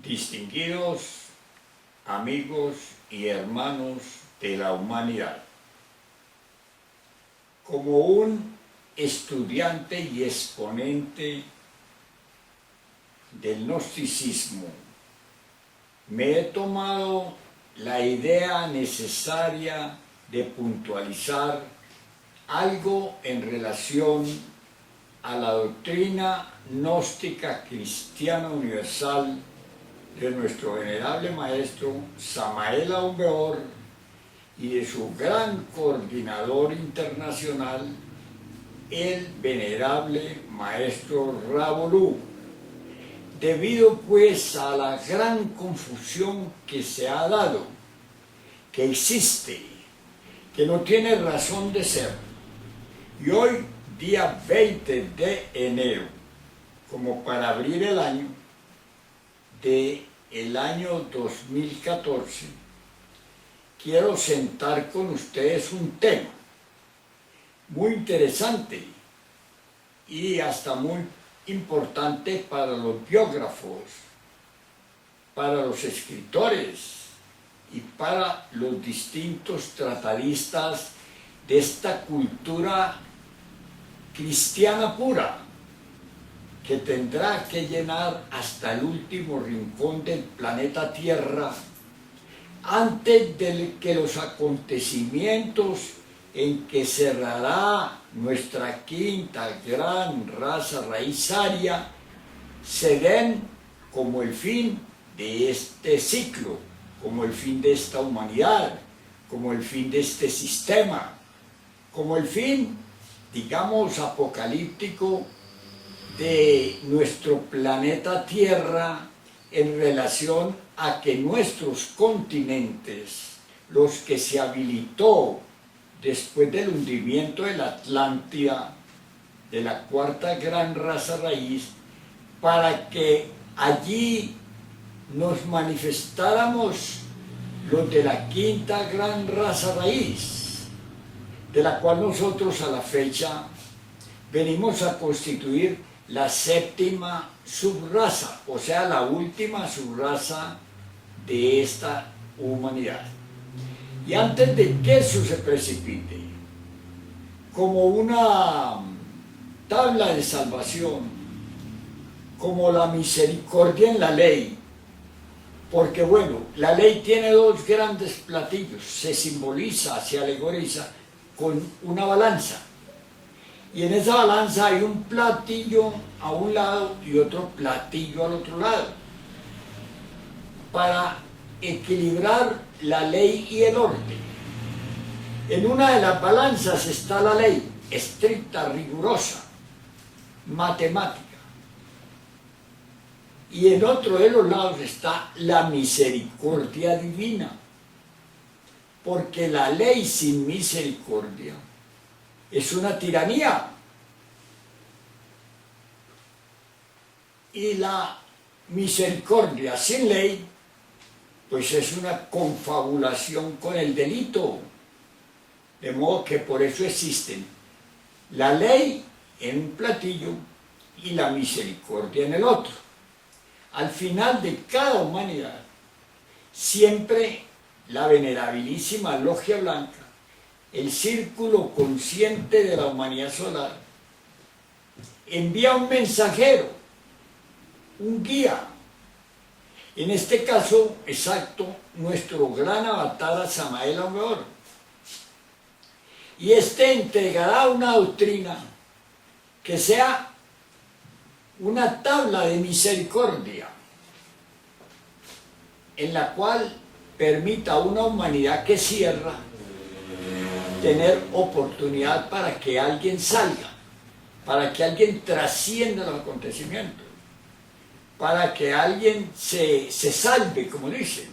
distinguidos amigos y hermanos de la humanidad. Como un estudiante y exponente del gnosticismo, me he tomado la idea necesaria de puntualizar algo en relación a la doctrina gnóstica cristiana universal de nuestro venerable maestro Samael Aun Weor y de su gran coordinador internacional, el venerable maestro Ravolu, debido pues a la gran confusión que se ha dado, que existe, que no tiene razón de ser. Y hoy, día 20 de enero, como para abrir el año del año 2014, quiero sentar con ustedes un tema muy interesante y hasta muy importante para los biógrafos, para los escritores y para los distintos tratadistas de esta cultura cristiana pura, que tendrá que llenar hasta el último rincón del planeta Tierra antes de que los acontecimientos en que cerrará nuestra quinta gran raza raíz aria se den como el fin de este ciclo, como el fin de esta humanidad, como el fin de este sistema, como el fin, digamos, apocalíptico de nuestro planeta Tierra en relación a que nuestros continentes, los que se habilitó después del hundimiento de la Atlántida, de la cuarta gran raza raíz, para que allí nos manifestáramos los de la quinta gran raza raíz, de la cual nosotros a la fecha venimos a constituir la séptima subraza, o sea, la última subraza de esta humanidad. Y antes de que eso se precipite, como una tabla de salvación, como la misericordia en la ley, porque bueno, la ley tiene dos grandes platillos, se simboliza, se alegoriza con una balanza, y en esa balanza hay un platillo a un lado y otro platillo al otro lado, para equilibrar la ley y el orden. En una de las balanzas está la ley, estricta, rigurosa, matemática. Y en otro de los lados está la misericordia divina. Porque la ley sin misericordia es una tiranía. Y la misericordia sin ley pues es una confabulación con el delito, de modo que por eso existen la ley en un platillo y la misericordia en el otro. Al final de cada humanidad, siempre la venerabilísima Logia Blanca, el círculo consciente de la humanidad solar, envía un mensajero, un guía. En este caso exacto, nuestro gran avatar Samael Aun Weor. Y este entregará una doctrina que sea una tabla de misericordia, en la cual permita a una humanidad que cierra tener oportunidad para que alguien salga, para que alguien trascienda los acontecimientos, para que alguien se salve, como dicen.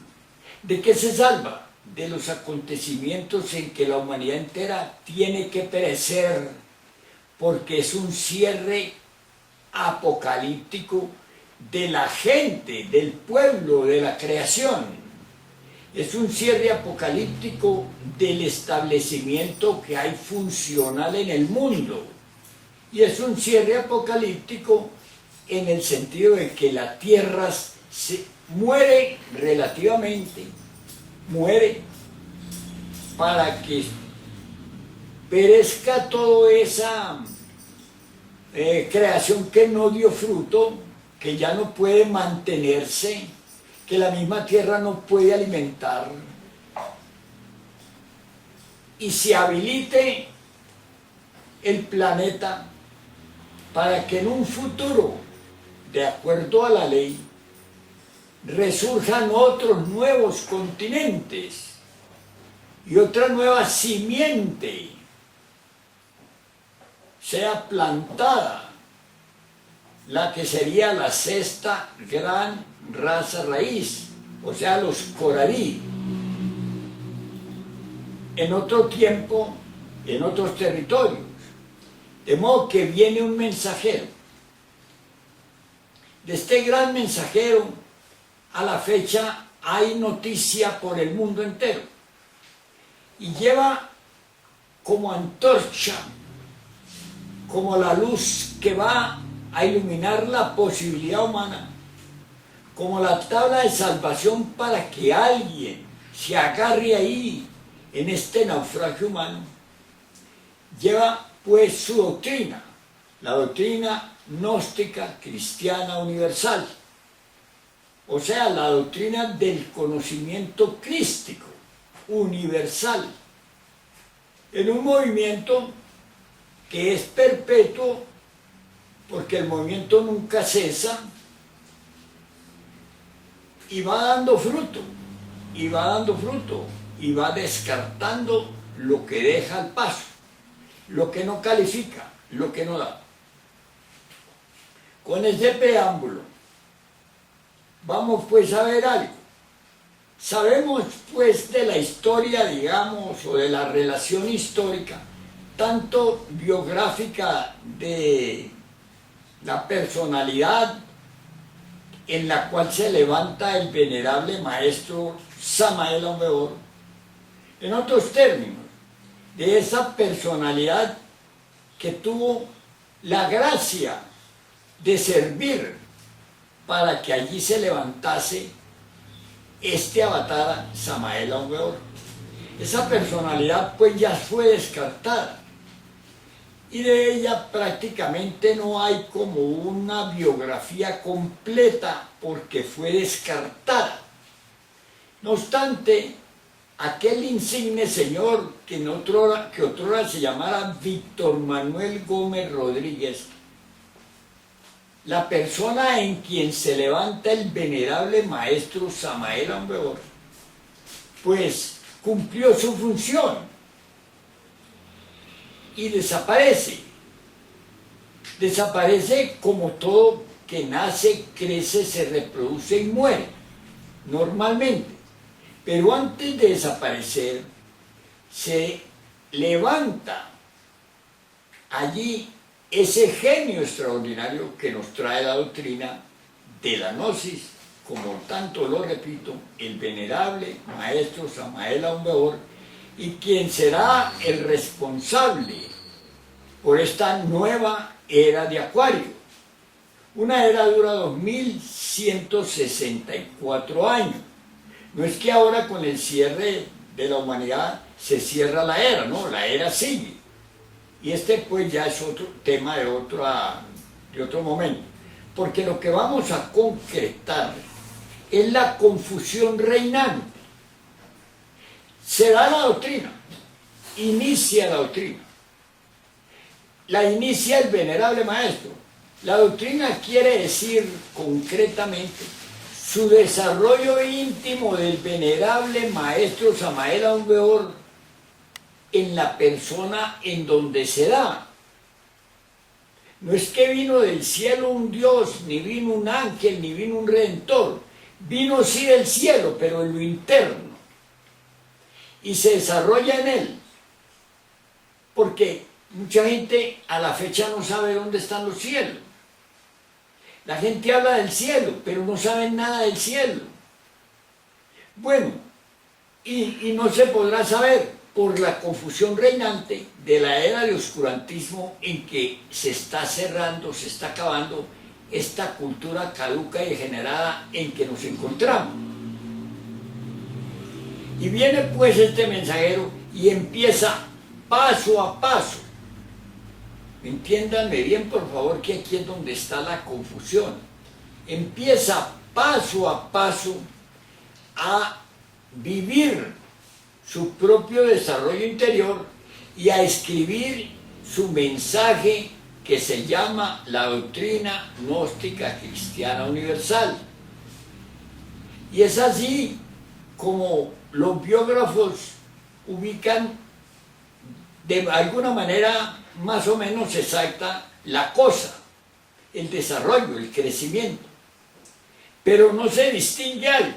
¿De qué se salva? De los acontecimientos en que la humanidad entera tiene que perecer, porque es un cierre apocalíptico de la gente, del pueblo, de la creación. Es un cierre apocalíptico del establecimiento que hay funcional en el mundo. Y es un cierre apocalíptico en el sentido de que la tierra se muere relativamente, muere para que perezca toda esa creación que no dio fruto, que ya no puede mantenerse, que la misma tierra no puede alimentar, y se habilite el planeta para que en un futuro, de acuerdo a la ley, resurjan otros nuevos continentes y otra nueva simiente sea plantada, la que sería la sexta gran raza raíz, o sea, los corarí. En otro tiempo, en otros territorios. De modo que viene un mensajero. De este gran mensajero, a la fecha hay noticia por el mundo entero. Y lleva como antorcha, como la luz que va a iluminar la posibilidad humana, como la tabla de salvación para que alguien se agarre ahí en este naufragio humano. Lleva pues su doctrina, la doctrina gnóstica cristiana universal, o sea, la doctrina del conocimiento crístico universal, en un movimiento que es perpetuo, porque el movimiento nunca cesa, y va dando fruto, y va dando fruto, y va descartando lo que deja al paso, lo que no califica, lo que no da. Con este preámbulo, vamos pues a ver algo. Sabemos pues de la historia, digamos, o de la relación histórica, tanto biográfica de la personalidad en la cual se levanta el venerable maestro Samael Aun Weor, en otros términos, de esa personalidad que tuvo la gracia de servir para que allí se levantase este avatar Samael Aun Weor. Esa personalidad pues ya fue descartada y de ella prácticamente no hay como una biografía completa porque fue descartada. No obstante, aquel insigne señor que otrora se llamara Víctor Manuel Gómez Rodríguez, la persona en quien se levanta el venerable maestro Samael Aun Weor, pues cumplió su función y desaparece. Desaparece como todo que nace, crece, se reproduce y muere, normalmente. Pero antes de desaparecer, se levanta allí ese genio extraordinario que nos trae la doctrina de la gnosis, como tanto lo repito, el venerable maestro Samael Aun Weor, y quien será el responsable por esta nueva era de Acuario. Una era dura 2164 años. No es que ahora con el cierre de la humanidad se cierra la era, no, la era sigue. Y este pues ya es otro tema de otro momento. Porque lo que vamos a concretar es la confusión reinante. Se da la doctrina, inicia la doctrina. La inicia el venerable maestro. La doctrina quiere decir concretamente su desarrollo íntimo del venerable maestro Samael Aun Weor en la persona en donde se da. No es que vino del cielo un Dios, ni vino un ángel, ni vino un redentor. Vino sí del cielo, pero en lo interno. Y se desarrolla en él. Porque mucha gente a la fecha no sabe dónde están los cielos. La gente habla del cielo, pero no sabe nada del cielo. Bueno, y no se podrá saber por la confusión reinante de la era de oscurantismo en que se está cerrando, se está acabando esta cultura caduca y degenerada en que nos encontramos. Y viene pues este mensajero y empieza paso a paso. Entiéndanme bien, por favor, que aquí es donde está la confusión. Empieza paso a paso a vivir su propio desarrollo interior y a escribir su mensaje que se llama la doctrina gnóstica cristiana universal. Y es así como los biógrafos ubican de alguna manera más o menos exacta la cosa, el desarrollo, el crecimiento. Pero no se distingue algo.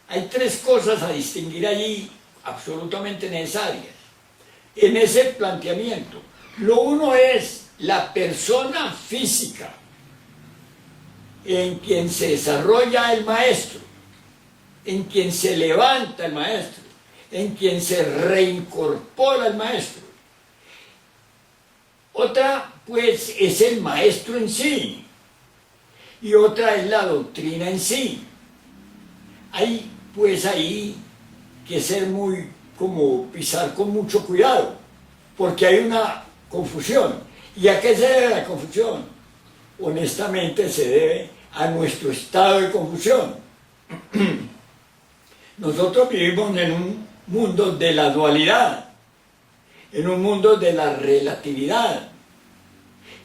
Hay tres cosas a distinguir allí absolutamente necesarias en ese planteamiento. Lo uno es la persona física en quien se desarrolla el maestro, en quien se levanta el maestro, en quien se reincorpora el maestro. Otra, pues, es el maestro en sí, y otra es la doctrina en sí. Hay, pues, ahí que ser muy, como pisar con mucho cuidado, porque hay una confusión. ¿Y a qué se debe la confusión? Honestamente se debe a nuestro estado de confusión. Nosotros vivimos en un mundo de la dualidad, en un mundo de la relatividad,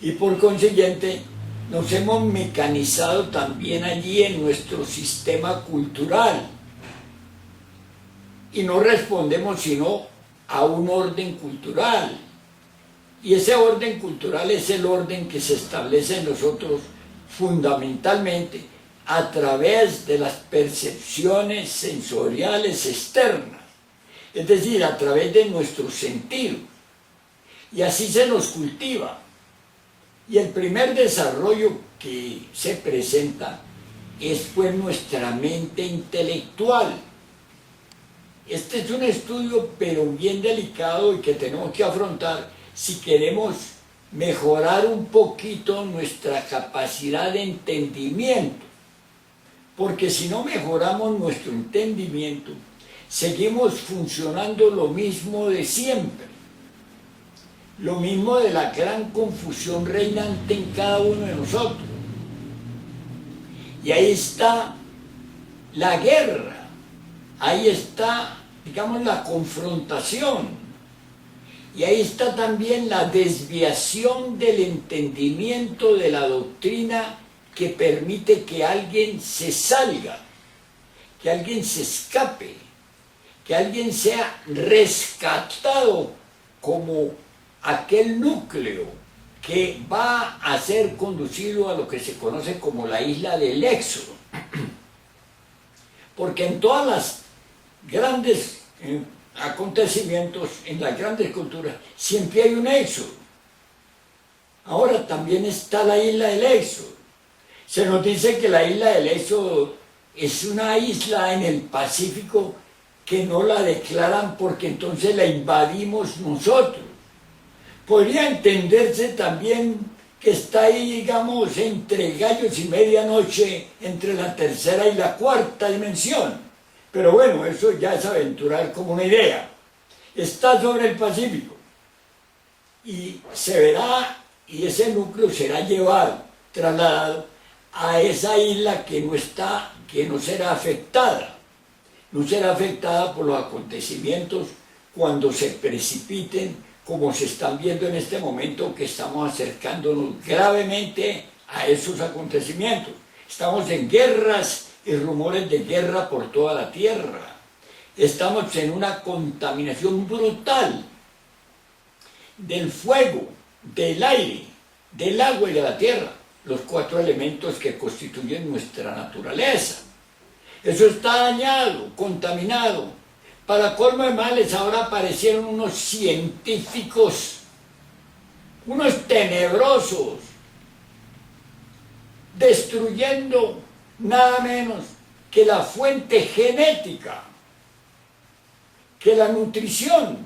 y por consiguiente nos hemos mecanizado también allí en nuestro sistema cultural, y no respondemos sino a un orden cultural, y ese orden cultural es el orden que se establece en nosotros fundamentalmente a través de las percepciones sensoriales externas, es decir, a través de nuestros sentidos, y así se nos cultiva. Y el primer desarrollo que se presenta es pues nuestra mente intelectual. Este es un estudio pero bien delicado y que tenemos que afrontar si queremos mejorar un poquito nuestra capacidad de entendimiento. Porque si no mejoramos nuestro entendimiento, seguimos funcionando lo mismo de siempre. Lo mismo de la gran confusión reinante en cada uno de nosotros. Y ahí está la guerra, ahí está, digamos, la confrontación, y ahí está también la desviación del entendimiento de la doctrina que permite que alguien se salga, que alguien se escape, que alguien sea rescatado como aquel núcleo que va a ser conducido a lo que se conoce como la isla del éxodo. Porque en todas las grandes acontecimientos, en las grandes culturas, siempre hay un éxodo. Ahora también está la isla del éxodo. Se nos dice que la isla del éxodo es una isla en el Pacífico que no la declaran porque entonces la invadimos nosotros. Podría entenderse también que está ahí, digamos, entre gallos y medianoche, entre la tercera y la cuarta dimensión. Pero bueno, eso ya es aventurar como una idea. Está sobre el Pacífico y se verá, y ese núcleo será llevado, trasladado a esa isla que no será afectada. No será afectada por los acontecimientos cuando se precipiten, como se están viendo en este momento, que estamos acercándonos gravemente a esos acontecimientos. Estamos en guerras y rumores de guerra por toda la tierra. Estamos en una contaminación brutal del fuego, del aire, del agua y de la tierra, los cuatro elementos que constituyen nuestra naturaleza. Eso está dañado, contaminado. Para colmo de males, ahora aparecieron unos científicos, unos tenebrosos, destruyendo nada menos que la fuente genética, que la nutrición,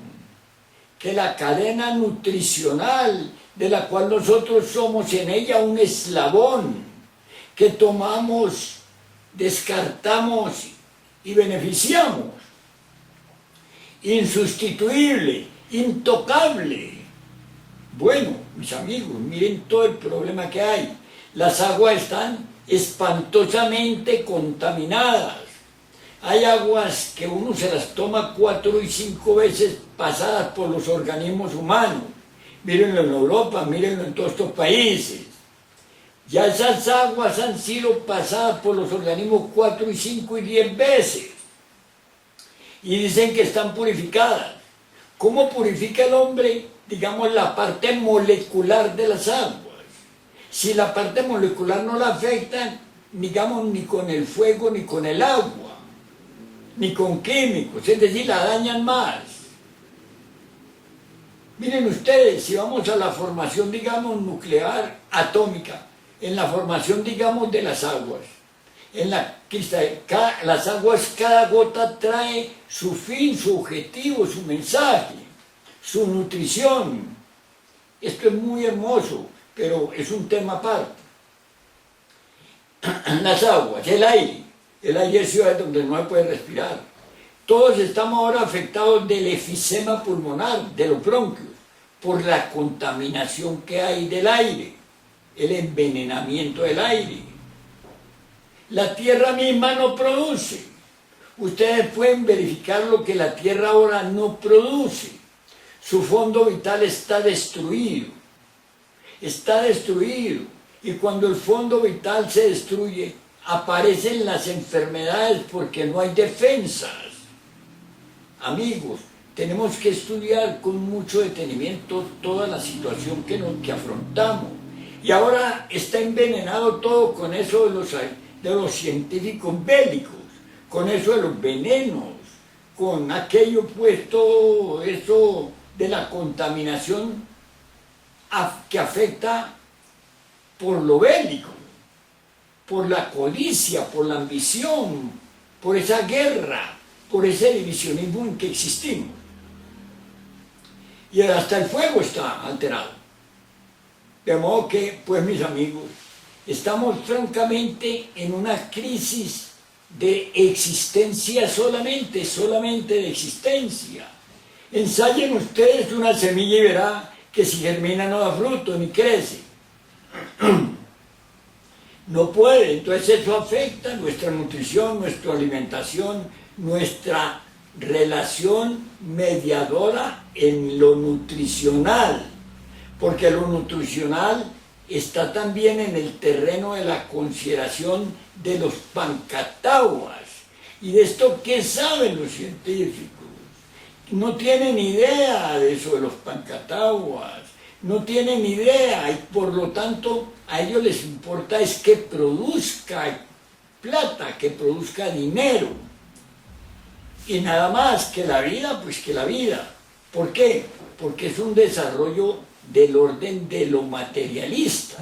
que la cadena nutricional de la cual nosotros somos en ella un eslabón. que tomamos, descartamos y beneficiamos. Insustituible, intocable. Bueno, mis amigos, miren todo el problema que hay. Las aguas están espantosamente contaminadas. Hay aguas que uno se las toma 4 y 5 veces pasadas por los organismos humanos. Mírenlo en Europa, mírenlo en todos estos países. Ya esas aguas han sido pasadas por los organismos 4 y 5 y 10 veces. Y dicen que están purificadas. ¿Cómo purifica el hombre, digamos, la parte molecular de las aguas? Si la parte molecular no la afecta, digamos, ni con el fuego ni con el agua, ni con químicos, es decir, la dañan más. Miren ustedes, si vamos a la formación, digamos, nuclear, atómica, en la formación, digamos, de las aguas, en las aguas, cada gota trae su fin, su objetivo, su mensaje, su nutrición. Esto es muy hermoso, pero es un tema aparte. Las aguas, el aire es ciudad donde no se puede respirar. Todos estamos ahora afectados del efisema pulmonar, de los bronquios, por la contaminación que hay del aire, el envenenamiento del aire. La tierra misma no produce. Ustedes pueden verificar lo que la tierra ahora no produce. Su fondo vital está destruido. Está destruido. Y cuando el fondo vital se destruye, aparecen las enfermedades porque no hay defensas. Amigos, tenemos que estudiar con mucho detenimiento toda la situación que afrontamos. Y ahora está envenenado todo con eso de los científicos bélicos, con eso de los venenos, con aquello puesto, eso de la contaminación que afecta por lo bélico, por la codicia, por la ambición, por esa guerra, por ese divisionismo en que existimos. Y hasta el fuego está alterado. De modo que, pues mis amigos, estamos francamente en una crisis de existencia solamente de existencia. Ensayen ustedes una semilla y verá que si germina no da fruto ni crece. No puede, entonces eso afecta nuestra nutrición, nuestra alimentación, nuestra relación mediadora en lo nutricional, porque lo nutricional está también en el terreno de la consideración de los pancatahuas. ¿Y de esto qué saben los científicos? No tienen idea de eso de los pancatahuas, no tienen idea, y por lo tanto a ellos les importa es que produzca plata, que produzca dinero, y nada más que la vida, pues que la vida. ¿Por qué? Porque es un desarrollo del orden de lo materialista.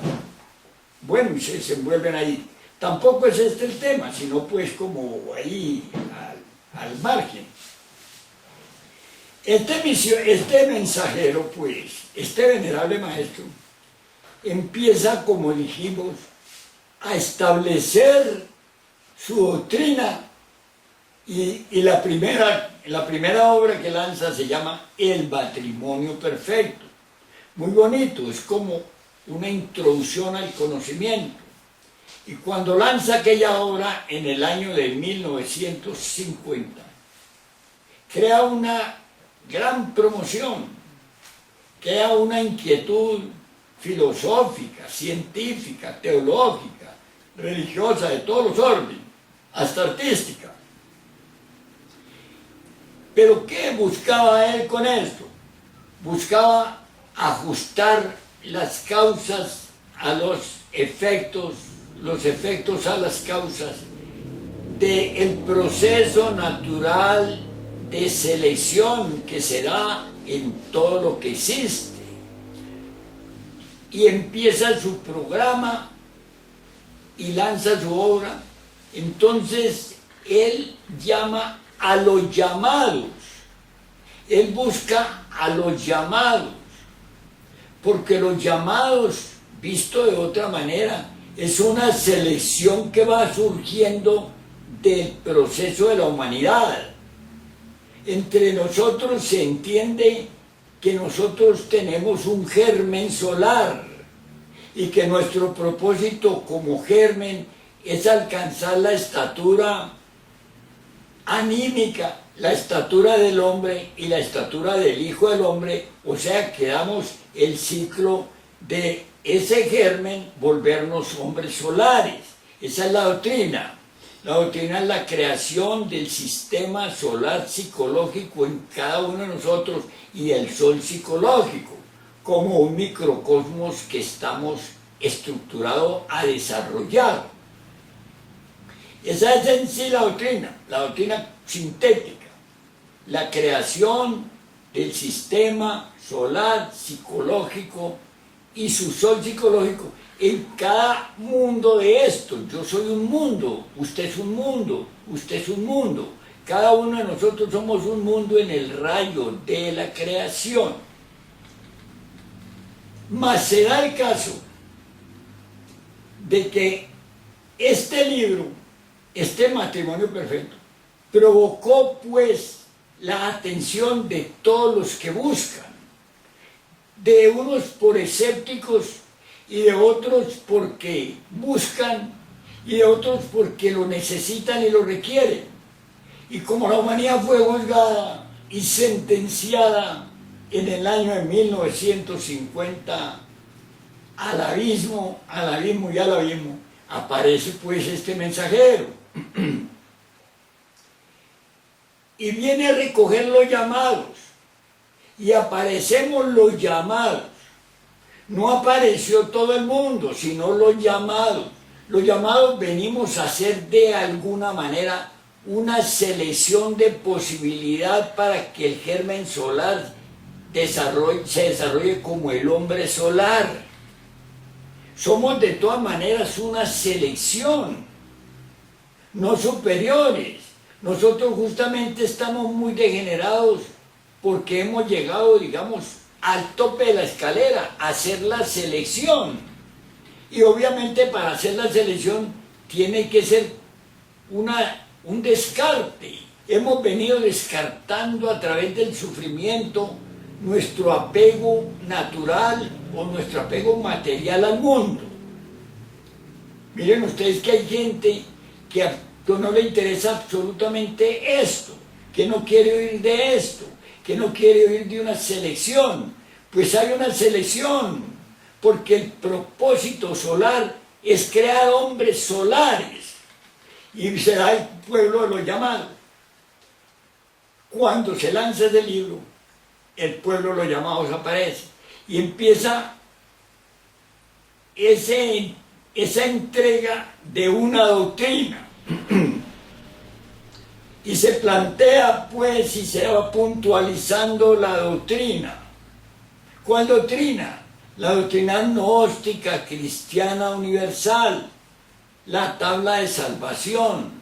Bueno, y se desenvuelven ahí. Tampoco es este el tema, sino pues como ahí al margen. Este mensajero, pues, este venerable maestro, empieza, como dijimos, a establecer su doctrina y la primera obra que lanza se llama El matrimonio perfecto. Muy bonito, es como una introducción al conocimiento. Y cuando lanza aquella obra en el año de 1950, crea una gran promoción, crea una inquietud filosófica, científica, teológica, religiosa, de todos los órdenes, hasta artística. Pero ¿qué buscaba él con esto? Buscaba ajustar las causas a los efectos a las causas del proceso natural de selección que se da en todo lo que existe. Y empieza su programa y lanza su obra. Entonces él llama a los llamados, él busca a los llamados, porque los llamados, visto de otra manera, es una selección que va surgiendo del proceso de la humanidad. Entre nosotros se entiende que nosotros tenemos un germen solar y que nuestro propósito como germen es alcanzar la estatura anímica, la estatura del hombre y la estatura del Hijo del Hombre, o sea que damos el ciclo de ese germen, volvernos hombres solares. Esa es la doctrina. La doctrina es la creación del sistema solar psicológico en cada uno de nosotros y el sol psicológico, como un microcosmos que estamos estructurados a desarrollar. Esa es en sí la doctrina sintética, la creación del sistema solar psicológico y su sol psicológico en cada mundo de estos. Yo soy un mundo, usted es un mundo, usted es un mundo. Cada uno de nosotros somos un mundo en el rayo de la creación. Mas se da el caso de que este libro, este matrimonio perfecto, provocó pues la atención de todos los que buscan, de unos por escépticos y de otros porque buscan y de otros porque lo necesitan y lo requieren. Y como la humanidad fue juzgada y sentenciada en el año de 1950 al abismo y al abismo, aparece pues este mensajero y viene a recoger los llamados, y aparecemos los llamados. No apareció todo el mundo, sino los llamados. Los llamados venimos a hacer de alguna manera una selección de posibilidad para que el germen solar se desarrolle como el hombre solar. Somos de todas maneras una selección, no superiores. Nosotros justamente estamos muy degenerados porque hemos llegado, digamos, al tope de la escalera, a hacer la selección. Y obviamente para hacer la selección tiene que ser un descarte. Hemos venido descartando a través del sufrimiento nuestro apego natural o nuestro apego material al mundo. Miren ustedes que hay gente que no le interesa absolutamente esto, que no quiere oír de esto, que no quiere oír de una selección. Pues hay una selección, porque el propósito solar es crear hombres solares, y será el pueblo de los llamados. Cuando se lanza ese libro, el pueblo de los llamados aparece, y empieza esa entrega de una doctrina. Y se plantea pues y se va puntualizando la doctrina. ¿Cuál doctrina? La doctrina gnóstica, cristiana, universal, la tabla de salvación.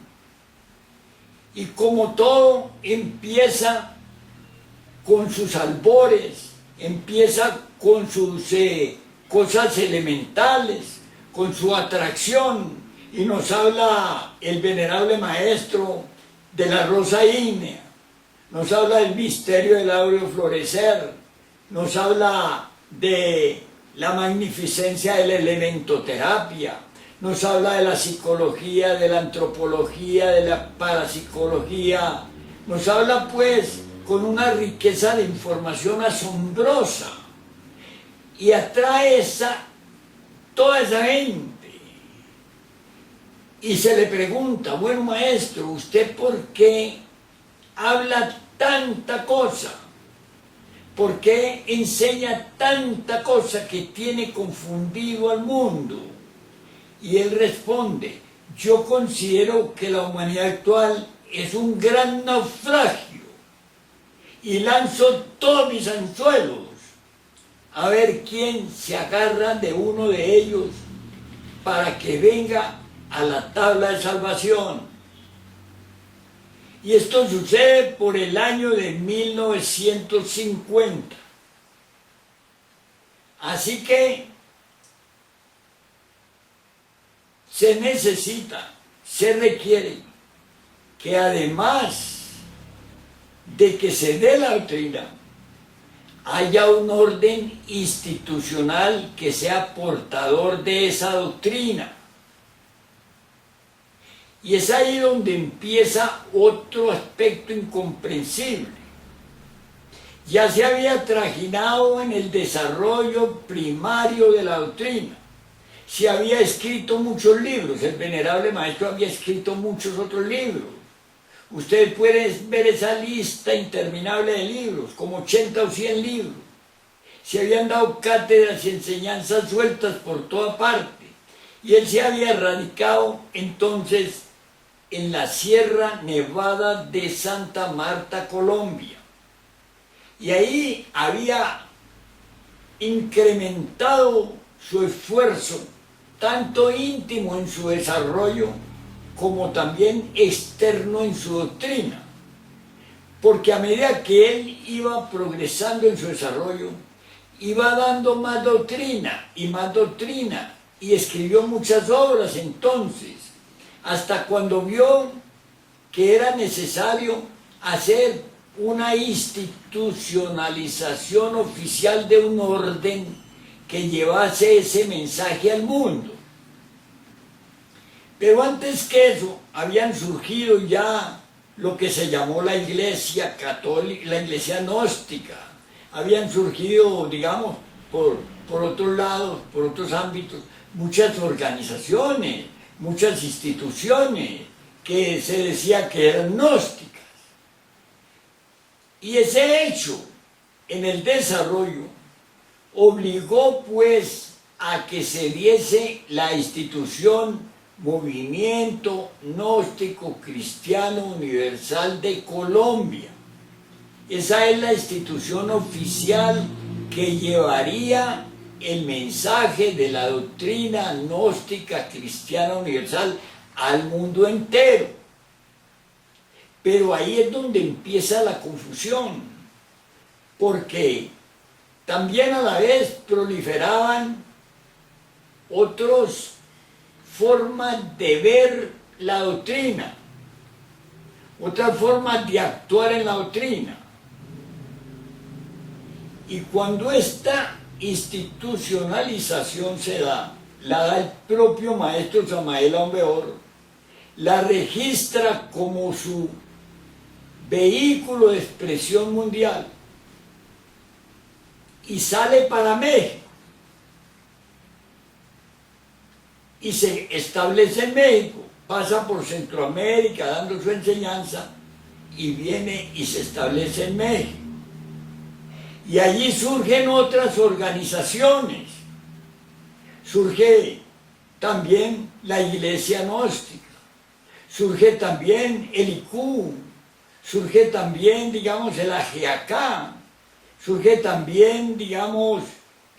Y como todo empieza con sus albores, empieza con sus cosas elementales, con su atracción, y nos habla el venerable maestro de la rosa ígnea, nos habla del misterio del áureo florecer, nos habla de la magnificencia de la elementoterapia, nos habla de la psicología, de la antropología, de la parapsicología, nos habla pues con una riqueza de información asombrosa y atrae toda esa gente. Y se le pregunta, bueno maestro, ¿usted por qué habla tanta cosa? ¿Por qué enseña tanta cosa que tiene confundido al mundo? Y él responde, yo considero que la humanidad actual es un gran naufragio y lanzo todos mis anzuelos a ver quién se agarra de uno de ellos para que venga a la tabla de salvación. Y esto sucede por el año de 1950. Así que se necesita, se requiere que además de que se dé la doctrina, haya un orden institucional que sea portador de esa doctrina. Y es ahí donde empieza otro aspecto incomprensible. Ya se había trajinado en el desarrollo primario de la doctrina. Se había escrito muchos libros, el venerable maestro había escrito muchos otros libros. Ustedes pueden ver esa lista interminable de libros, como 80 o 100 libros. Se habían dado cátedras y enseñanzas sueltas por toda parte. Y él se había radicado entonces en la Sierra Nevada de Santa Marta, Colombia. Y ahí había incrementado su esfuerzo, tanto íntimo en su desarrollo, como también externo en su doctrina. Porque a medida que él iba progresando en su desarrollo, iba dando más doctrina, y escribió muchas obras entonces, hasta cuando vio que era necesario hacer una institucionalización oficial de un orden que llevase ese mensaje al mundo. Pero antes que eso, habían surgido ya lo que se llamó la Iglesia católica, la Iglesia gnóstica. Habían surgido, digamos, por otros lados, por otros ámbitos, muchas organizaciones, muchas instituciones que se decía que eran gnósticas. Y ese hecho en el desarrollo obligó pues a que se diese la institución Movimiento Gnóstico Cristiano Universal de Colombia. Esa es la institución oficial que llevaría el mensaje de la doctrina gnóstica cristiana universal al mundo entero. Pero ahí es donde empieza la confusión, porque también a la vez proliferaban otras formas de ver la doctrina, otras formas de actuar en la doctrina. Y cuando esta institucionalización se da, la da el propio maestro Samael Aumbeor, la registra como su vehículo de expresión mundial y sale para México y se establece en México, pasa por Centroamérica dando su enseñanza y viene y se establece en México. Y allí surgen otras organizaciones, surge también la Iglesia Gnóstica, surge también el IQ, surge también, digamos, el AGAK, surge también, digamos,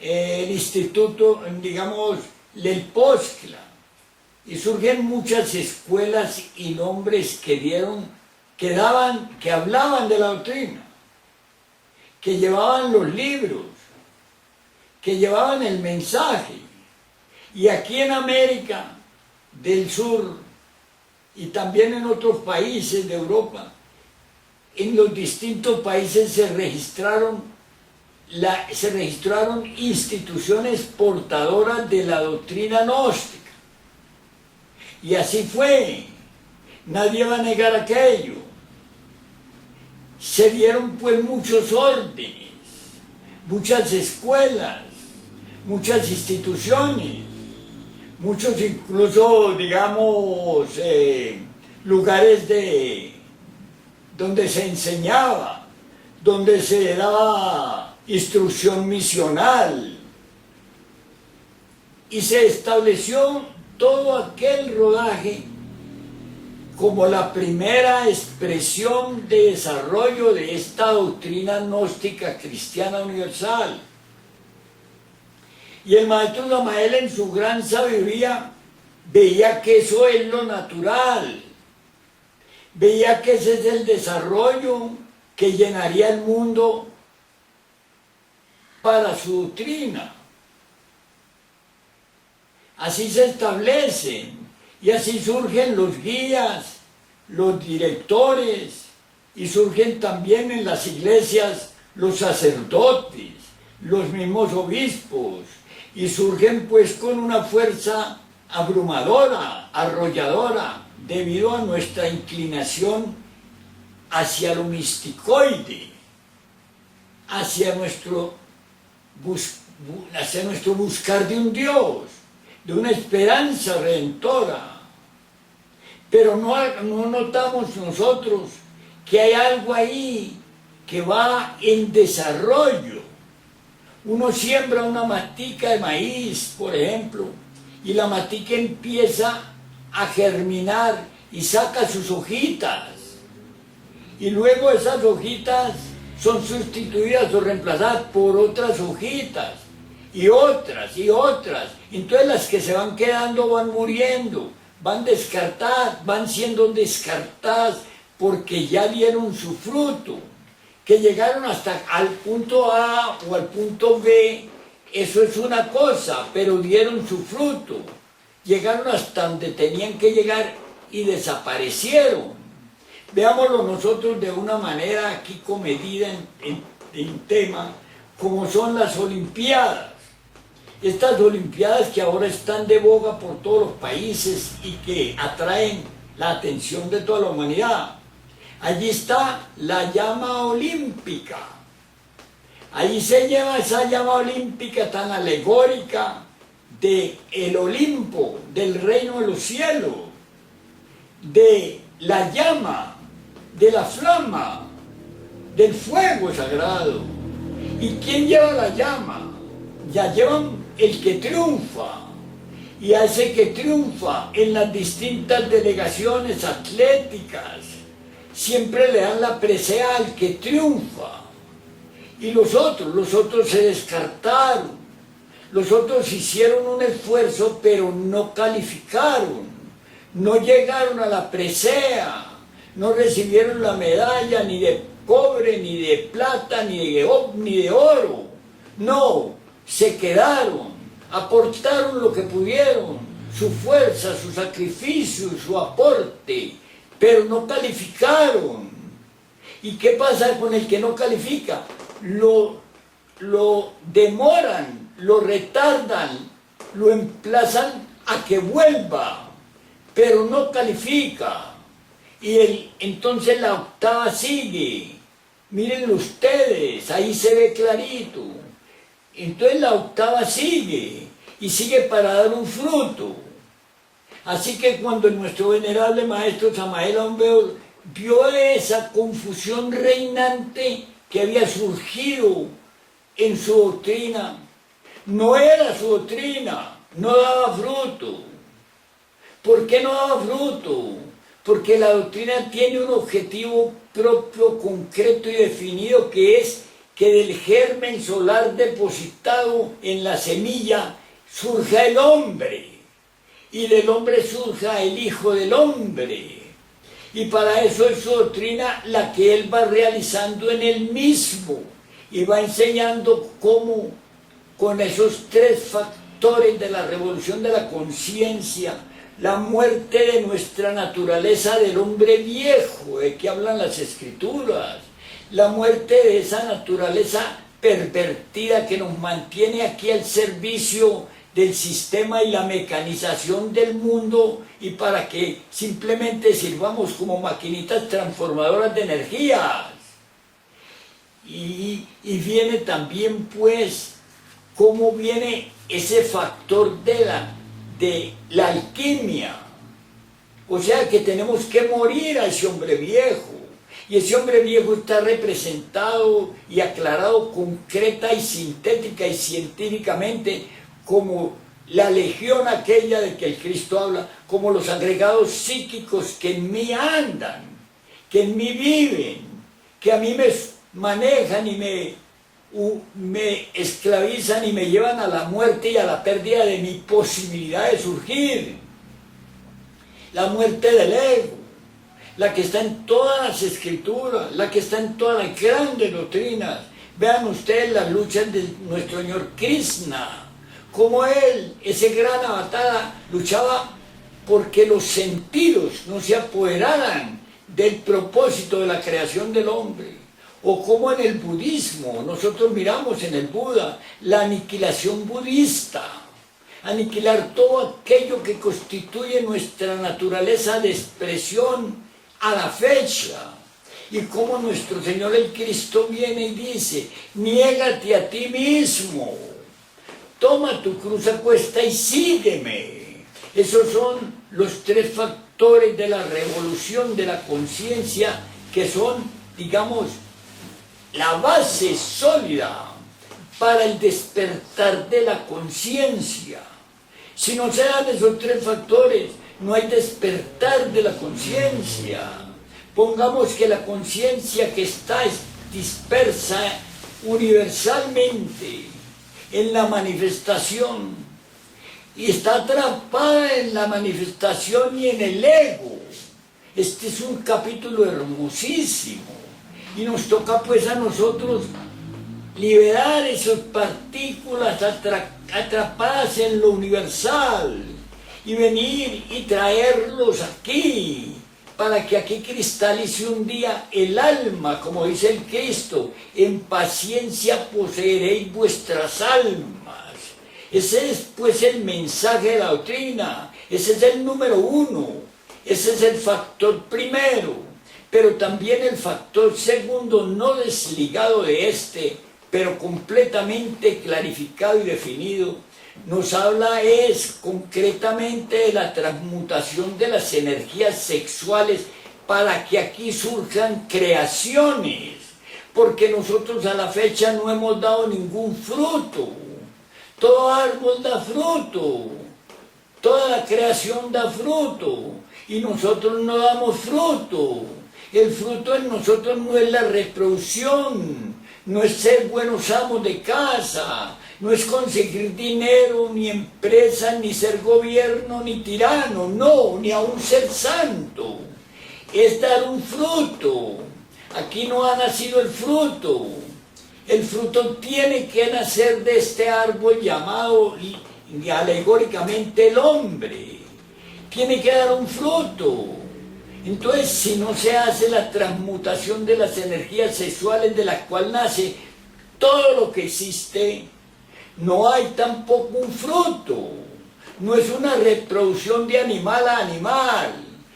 el Instituto, digamos, el POSCLA, y surgen muchas escuelas y nombres que hablaban de la doctrina, que llevaban los libros, que llevaban el mensaje. Y aquí en América del Sur y también en otros países de Europa, en los distintos países se registraron instituciones portadoras de la doctrina gnóstica. Y así fue, nadie va a negar aquello. Se dieron pues muchos órdenes, muchas escuelas, muchas instituciones, muchos incluso, digamos, lugares donde se enseñaba, donde se daba instrucción misional. Y se estableció todo aquel rodaje como la primera expresión de desarrollo de esta doctrina gnóstica cristiana universal. Y el maestro Samael en su gran sabiduría veía que eso es lo natural, veía que ese es el desarrollo que llenaría el mundo para su doctrina. Así se establecen Y así surgen los guías, los directores, y surgen también en las iglesias los sacerdotes, los mismos obispos, y surgen pues con una fuerza abrumadora, arrolladora, debido a nuestra inclinación hacia lo misticoide, hacia nuestro buscar de un Dios, de una esperanza redentora. Pero no notamos nosotros que hay algo ahí que va en desarrollo. Uno siembra una matica de maíz, por ejemplo, y la matica empieza a germinar y saca sus hojitas. Y luego esas hojitas son sustituidas o reemplazadas por otras hojitas, y otras, y otras. Entonces las que se van quedando van muriendo, van descartadas, van siendo descartadas porque ya dieron su fruto, que llegaron hasta al punto A o al punto B, eso es una cosa, pero dieron su fruto, llegaron hasta donde tenían que llegar y desaparecieron. Veámoslo nosotros de una manera aquí comedida en tema, como son las Olimpiadas. Estas Olimpiadas que ahora están de boga por todos los países y que atraen la atención de toda la humanidad. Allí está la llama olímpica. Allí se lleva esa llama olímpica tan alegórica del Olimpo, del reino de los cielos, de la llama, de la flama, del fuego sagrado. ¿Y quién lleva la llama? Ya llevan el que triunfa, y a ese que triunfa en las distintas delegaciones atléticas siempre le dan la presea al que triunfa, y los otros se descartaron, los otros hicieron un esfuerzo pero no calificaron, no llegaron a la presea, no recibieron la medalla ni de cobre, ni de plata, ni de oro, no, se quedaron, aportaron lo que pudieron, su fuerza, su sacrificio, su aporte, pero no calificaron. ¿Y qué pasa con el que no califica? Lo demoran, lo retardan, lo emplazan a que vuelva, pero no califica. Y entonces la octava sigue. Miren ustedes, ahí se ve clarito. Entonces la octava sigue, y sigue para dar un fruto. Así que cuando nuestro venerable maestro Samael Aun Weor vio esa confusión reinante que había surgido en su doctrina, no era su doctrina, no daba fruto. ¿Por qué no daba fruto? Porque la doctrina tiene un objetivo propio, concreto y definido, que es que del germen solar depositado en la semilla surja el hombre, y del hombre surja el Hijo del Hombre. Y para eso es su doctrina la que él va realizando en él mismo, y va enseñando cómo con esos tres factores de la revolución de la conciencia, la muerte de nuestra naturaleza del hombre viejo, de que hablan las Escrituras, la muerte de esa naturaleza pervertida que nos mantiene aquí al servicio del sistema y la mecanización del mundo, y para que simplemente sirvamos como maquinitas transformadoras de energías. Y viene también pues cómo viene ese factor de la alquimia. O sea que tenemos que morir a ese hombre viejo. Y ese hombre viejo está representado y aclarado concreta y sintética y científicamente como la legión aquella de que el Cristo habla, como los agregados psíquicos que en mí andan, que en mí viven, que a mí me manejan y me esclavizan y me llevan a la muerte y a la pérdida de mi posibilidad de surgir. La muerte del ego, la que está en todas las Escrituras, la que está en todas las grandes doctrinas. Vean ustedes las luchas de nuestro señor Krishna, como él, ese gran avatar, luchaba porque los sentidos no se apoderaran del propósito de la creación del hombre. O como en el budismo, nosotros miramos en el Buda la aniquilación budista, aniquilar todo aquello que constituye nuestra naturaleza de expresión a la fecha. Y como nuestro Señor el Cristo viene y dice, niégate a ti mismo, toma tu cruz a cuesta y sígueme. Esos son los tres factores de la revolución de la conciencia que son, digamos, la base sólida para el despertar de la conciencia. Si no se dan esos tres factores, no hay despertar de la conciencia. Pongamos que la conciencia que está dispersa universalmente en la manifestación y está atrapada en la manifestación y en el ego. Este es un capítulo hermosísimo. Y nos toca pues a nosotros liberar esas partículas atrapadas en lo universal y venir y traerlos aquí, para que aquí cristalice un día el alma, como dice el Cristo, en paciencia poseeréis vuestras almas. Ese es pues el mensaje de la doctrina, ese es el número uno, ese es el factor primero. Pero también el factor segundo, no desligado de este, pero completamente clarificado y definido, nos habla concretamente de la transmutación de las energías sexuales para que aquí surjan creaciones, porque nosotros a la fecha no hemos dado ningún fruto. Todo árbol da fruto, toda la creación da fruto, y nosotros no damos fruto. El fruto en nosotros no es la reproducción, no es ser buenos amos de casa, no es conseguir dinero, ni empresa, ni ser gobierno, ni tirano, no, ni aún ser santo. Es dar un fruto. Aquí no ha nacido el fruto. El fruto tiene que nacer de este árbol llamado alegóricamente el hombre. Tiene que dar un fruto. Entonces, si no se hace la transmutación de las energías sexuales de las cuales nace todo lo que existe, no hay tampoco un fruto. No es una reproducción de animal a animal.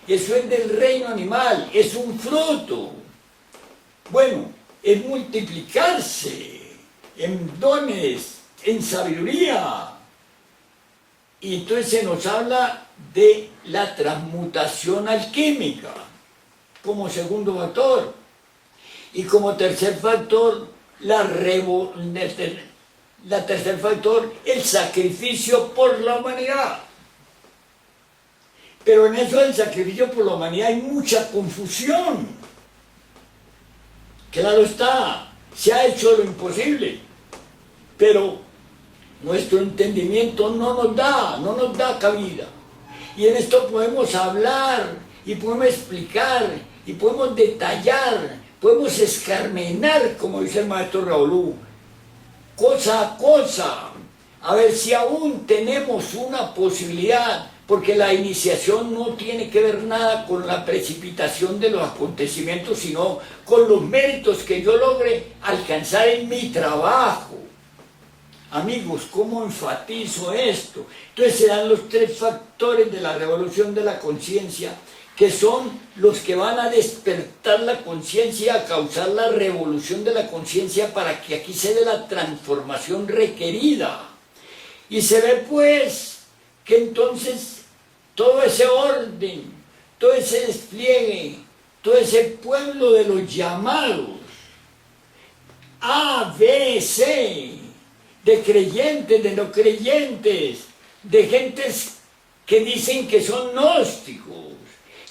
Eso es del reino animal, es un fruto. Bueno, es multiplicarse en dones, en sabiduría. Y entonces se nos habla de la transmutación alquímica como segundo factor. Y como tercer factor, tercer factor, el sacrificio por la humanidad. Pero en eso del sacrificio por la humanidad hay mucha confusión. Claro está, se ha hecho lo imposible, pero nuestro entendimiento no nos da cabida. Y en esto podemos hablar, y podemos explicar, y podemos detallar, podemos escarmenar, como dice el maestro Raulú, cosa a cosa, a ver si aún tenemos una posibilidad, porque la iniciación no tiene que ver nada con la precipitación de los acontecimientos, sino con los méritos que yo logre alcanzar en mi trabajo. Amigos, ¿cómo enfatizo esto? Entonces se dan los tres factores de la revolución de la conciencia, que son los que van a despertar la conciencia, a causar la revolución de la conciencia para que aquí se dé la transformación requerida. Y se ve pues que entonces todo ese orden, todo ese despliegue, todo ese pueblo de los llamados, A, B, C, de creyentes, de no creyentes, de gentes que dicen que son gnósticos,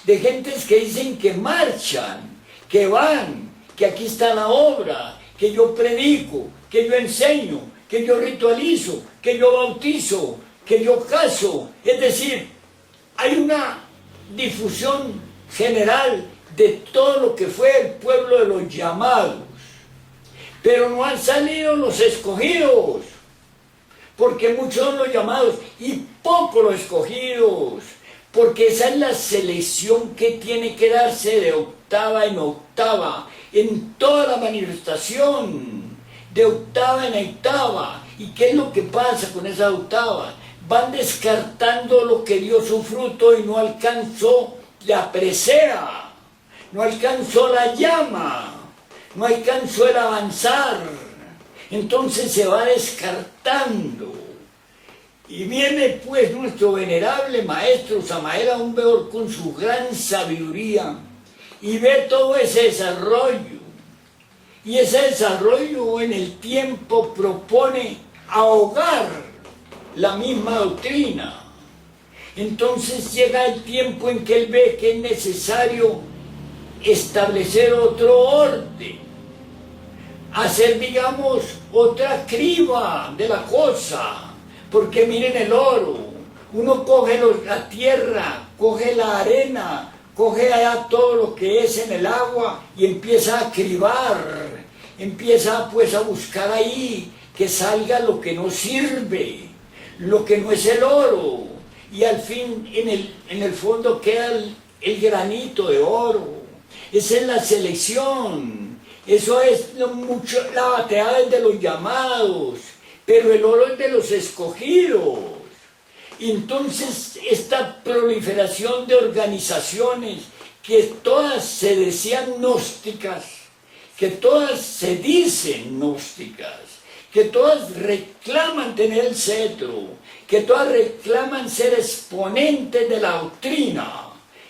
de gentes que dicen que marchan, que van, que aquí está la obra, que yo predico, que yo enseño, que yo ritualizo, que yo bautizo, que yo caso. Es decir, hay una difusión general de todo lo que fue el pueblo de los llamados. Pero no han salido los escogidos, porque muchos son los llamados y pocos los escogidos, porque esa es la selección que tiene que darse de octava en octava, en toda la manifestación, de octava en octava. ¿Y qué es lo que pasa con esa octava? Van descartando lo que dio su fruto y no alcanzó la presea, no alcanzó la llama, no alcanzó el avanzar. Entonces se va descartando. Y viene pues nuestro venerable maestro Samael Aún Weor con su gran sabiduría y ve todo ese desarrollo. Y ese desarrollo en el tiempo propone ahogar la misma doctrina. Entonces llega el tiempo en que él ve que es necesario establecer otro orden, hacer, digamos, otra criba de la cosa. Porque miren el oro, uno coge la tierra, coge la arena, coge allá todo lo que es en el agua y empieza a cribar, empieza pues a buscar ahí que salga lo que no sirve, lo que no es el oro, y al fin en el fondo queda el granito de oro. Esa es la selección, eso es la batalla de los llamados, pero el oro es de los escogidos. Y entonces esta proliferación de organizaciones que todas se decían gnósticas, que todas se dicen gnósticas, que todas reclaman tener el cetro, que todas reclaman ser exponentes de la doctrina,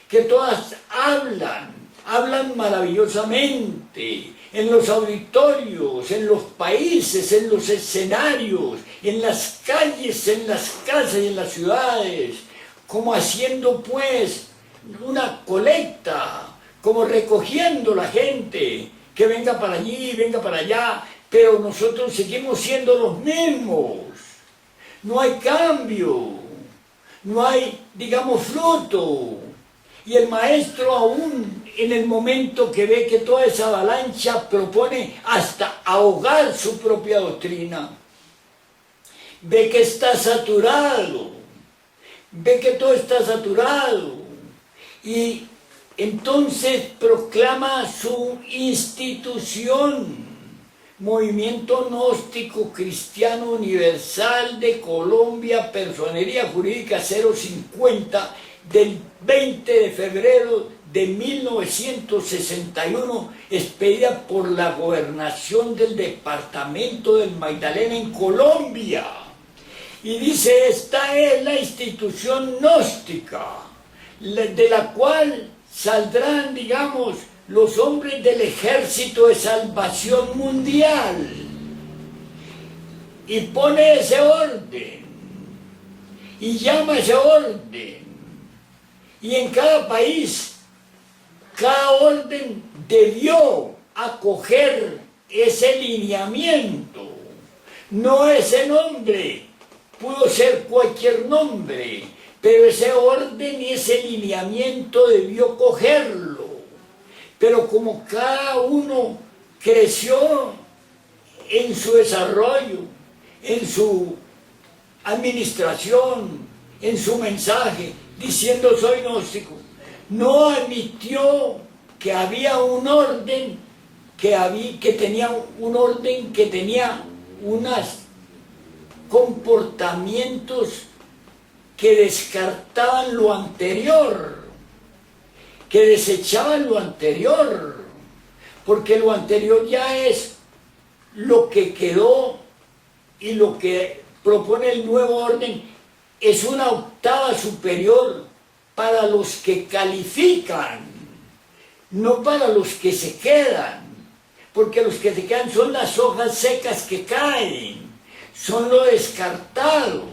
que todas hablan maravillosamente, en los auditorios, en los países, en los escenarios, en las calles, en las casas y en las ciudades, como haciendo pues una colecta, como recogiendo la gente, que venga para allí, venga para allá, pero nosotros seguimos siendo los mismos. No hay cambio, no hay, digamos, fruto. Y el maestro aún en el momento que ve que toda esa avalancha propone hasta ahogar su propia doctrina, ve que está saturado, ve que todo está saturado, y entonces proclama su institución, Movimiento Gnóstico Cristiano Universal de Colombia, Personería Jurídica 050, del 20 de febrero de 1961, expedida por la gobernación del departamento del Magdalena en Colombia. Y dice, esta es la institución gnóstica, de la cual saldrán, digamos, los hombres del Ejército de Salvación Mundial. Y pone ese orden, y llama ese orden. Y en cada país, cada orden debió acoger ese lineamiento. No ese nombre, pudo ser cualquier nombre, pero ese orden y ese lineamiento debió cogerlo. Pero como cada uno creció en su desarrollo, en su administración, en su mensaje, diciendo soy gnóstico, no admitió que había un orden, que tenía un orden, que tenía unos comportamientos que descartaban lo anterior, que desechaban lo anterior, porque lo anterior ya es lo que quedó, y lo que propone el nuevo orden es una octava superior para los que califican, no para los que se quedan, porque los que se quedan son las hojas secas que caen, son lo descartado.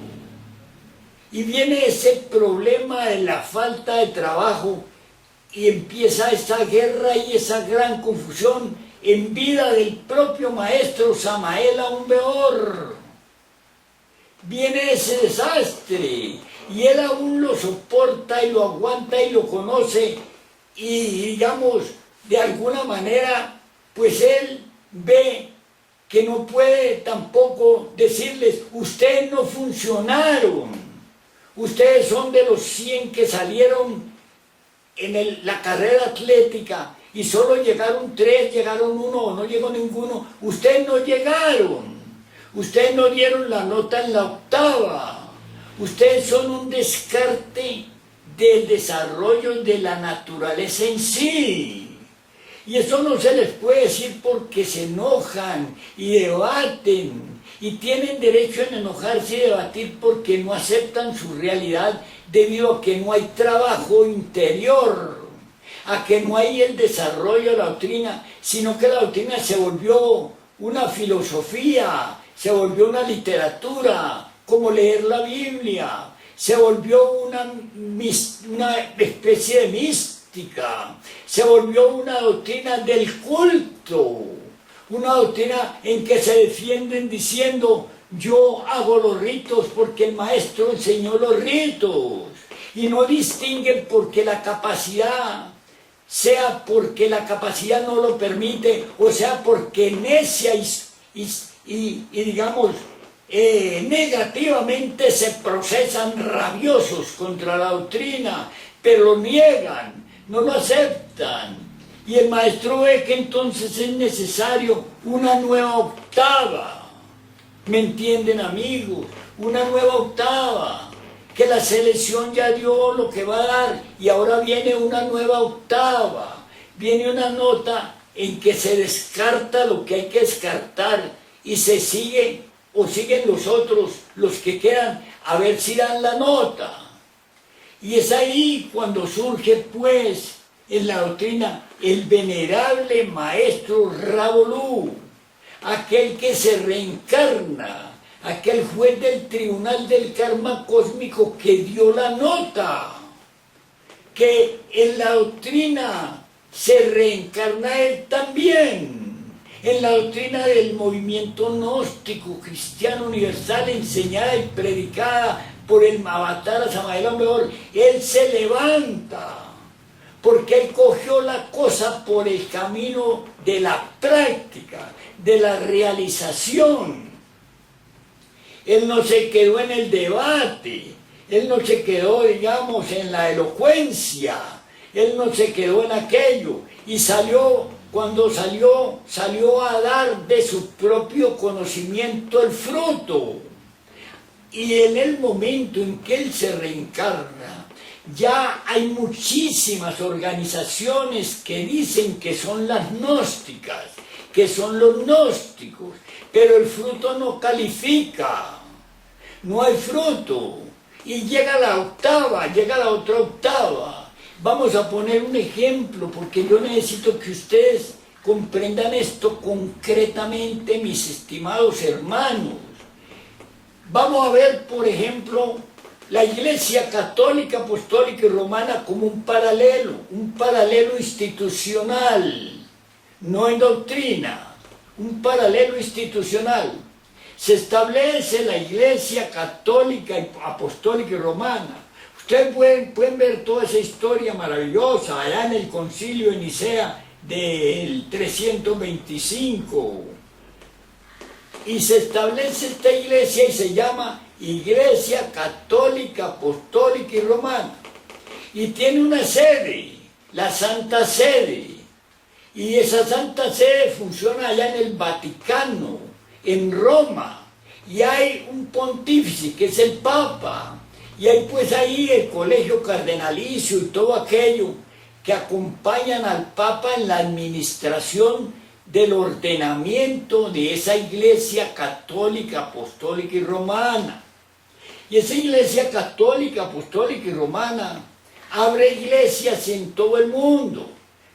Y viene ese problema de la falta de trabajo, y empieza esa guerra y esa gran confusión en vida del propio maestro Samael Aún Weor. Viene ese desastre, y él aún lo soporta y lo aguanta y lo conoce, y digamos, de alguna manera, pues él ve que no puede tampoco decirles, ustedes no funcionaron, Ustedes son de los 100 que salieron en la carrera atlética y solo llegaron 3, llegaron 1 o no llegó ninguno. Ustedes no llegaron. Ustedes no dieron la nota en la octava. Ustedes son un descarte del desarrollo de la naturaleza en sí. Y eso no se les puede decir porque se enojan y debaten. Y tienen derecho a enojarse y debatir porque no aceptan su realidad debido a que no hay trabajo interior, a que no hay el desarrollo de la doctrina, sino que la doctrina se volvió una filosofía, se volvió una literatura, como leer la Biblia, se volvió una especie de mística, se volvió una doctrina del culto, una doctrina en que se defienden diciendo: yo hago los ritos porque el maestro enseñó los ritos, y no distinguen porque la capacidad, sea porque la capacidad no lo permite, o sea porque necia y digamos, negativamente se procesan rabiosos contra la doctrina, pero lo niegan, no lo aceptan. Y el maestro ve que entonces es necesario una nueva octava. ¿Me entienden, amigos? Una nueva octava. Que la selección ya dio lo que va a dar y ahora viene una nueva octava. Viene una nota en que se descarta lo que hay que descartar y se sigue o siguen los otros, los que quedan, a ver si dan la nota. Y es ahí cuando surge, pues, en la doctrina, el venerable maestro Rábolu, aquel que se reencarna, aquel juez del tribunal del karma cósmico que dio la nota, que en la doctrina se reencarna él también. En la doctrina del movimiento gnóstico cristiano universal enseñada y predicada por el Avatar Samael Mejor, él se levanta, porque él cogió la cosa por el camino de la práctica, de la realización. Él no se quedó en el debate, él no se quedó, digamos, en la elocuencia, él no se quedó en aquello, y cuando salió a dar de su propio conocimiento el fruto. Y en el momento en que él se reencarna, ya hay muchísimas organizaciones que dicen que son las gnósticas, que son los gnósticos, pero el fruto no califica, no hay fruto, y llega la octava, llega la otra octava. Vamos a poner un ejemplo, porque yo necesito que ustedes comprendan esto concretamente, mis estimados hermanos. Vamos a ver, por ejemplo, la Iglesia Católica, Apostólica y Romana como un paralelo institucional, no en doctrina, un paralelo institucional. Se establece la Iglesia Católica, Apostólica y Romana. Ustedes pueden ver toda esa historia maravillosa allá en el Concilio de Nicea del 325. Y se establece esta iglesia y se llama Iglesia Católica, Apostólica y Romana. Y tiene una sede, la Santa Sede. Y esa Santa Sede funciona allá en el Vaticano, en Roma. Y hay un pontífice que es el Papa. Y hay pues ahí el colegio cardenalicio y todo aquello que acompañan al Papa en la administración del ordenamiento de esa Iglesia Católica, Apostólica y Romana. Y esa Iglesia Católica, Apostólica y Romana abre iglesias en todo el mundo.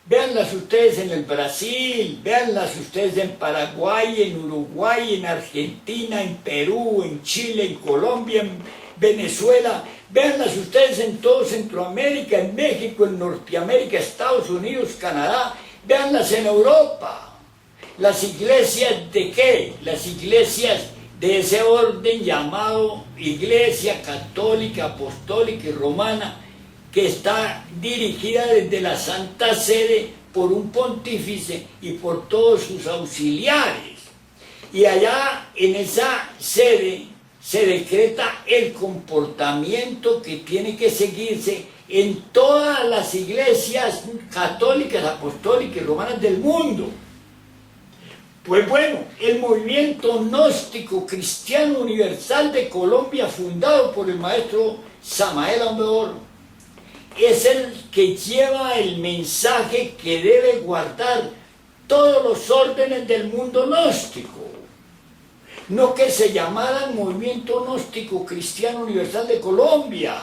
Véanlas ustedes en el Brasil, véanlas ustedes en Paraguay, en Uruguay, en Argentina, en Perú, en Chile, en Colombia, en Venezuela. Véanlas ustedes en todo Centroamérica, en México, en Norteamérica, Estados Unidos, Canadá. Véanlas en Europa. Las iglesias ¿de qué? Las iglesias de ese orden llamado Iglesia Católica, Apostólica y Romana, que está dirigida desde la Santa Sede por un pontífice y por todos sus auxiliares. Y allá en esa sede se decreta el comportamiento que tiene que seguirse en todas las iglesias católicas, apostólicas y romanas del mundo. Pues bueno, el movimiento gnóstico cristiano universal de Colombia, fundado por el maestro Samael Aumbeor, es el que lleva el mensaje que debe guardar todos los órdenes del mundo gnóstico. No que se llamaran Movimiento Gnóstico Cristiano Universal de Colombia,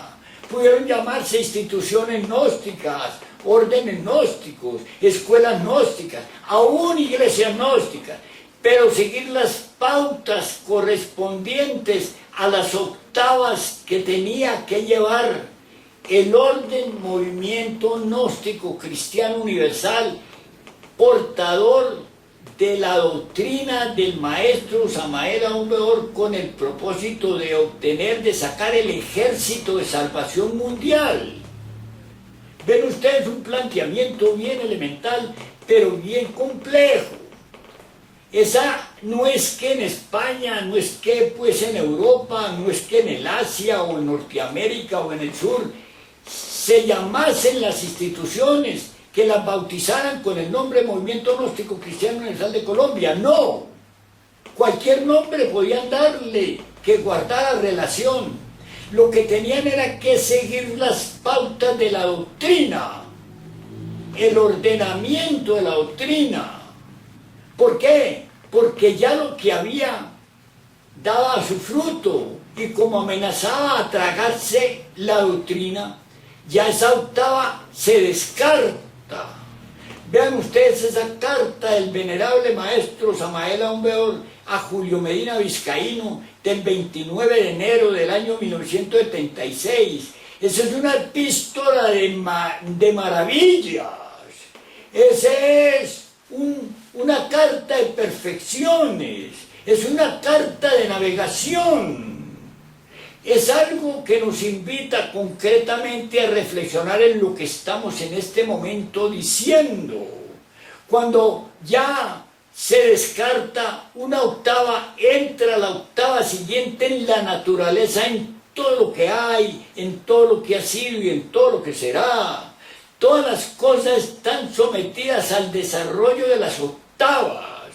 pudieron llamarse instituciones gnósticas, órdenes gnósticos, escuelas gnósticas, aún iglesias gnósticas, pero seguir las pautas correspondientes a las octavas que tenía que llevar el orden Movimiento Gnóstico Cristiano Universal, portador de la doctrina del maestro Samael Aumbeor, con el propósito de sacar el ejército de salvación mundial. Ven ustedes un planteamiento bien elemental, pero bien complejo. Esa no es que en España, no es que pues en Europa, no es que en el Asia o en Norteamérica o en el sur se llamasen las instituciones que las bautizaran con el nombre Movimiento Gnóstico Cristiano Universal de Colombia. No, cualquier nombre podían darle que guardara relación. Lo que tenían era que seguir las pautas de la doctrina, el ordenamiento de la doctrina. ¿Por qué? Porque ya lo que había daba su fruto, y como amenazaba a tragarse la doctrina, ya esa octava se descarta. Vean ustedes esa carta del venerable maestro Samael Aumbeor a Julio Medina Vizcaíno del 29 de enero del año 1976. Esa es una epístola de maravillas. Esa es una carta de perfecciones, es una carta de navegación. Es algo que nos invita concretamente a reflexionar en lo que estamos en este momento diciendo. Cuando ya se descarta una octava, entra la octava siguiente en la naturaleza, en todo lo que hay, en todo lo que ha sido y en todo lo que será. Todas las cosas están sometidas al desarrollo de las octavas.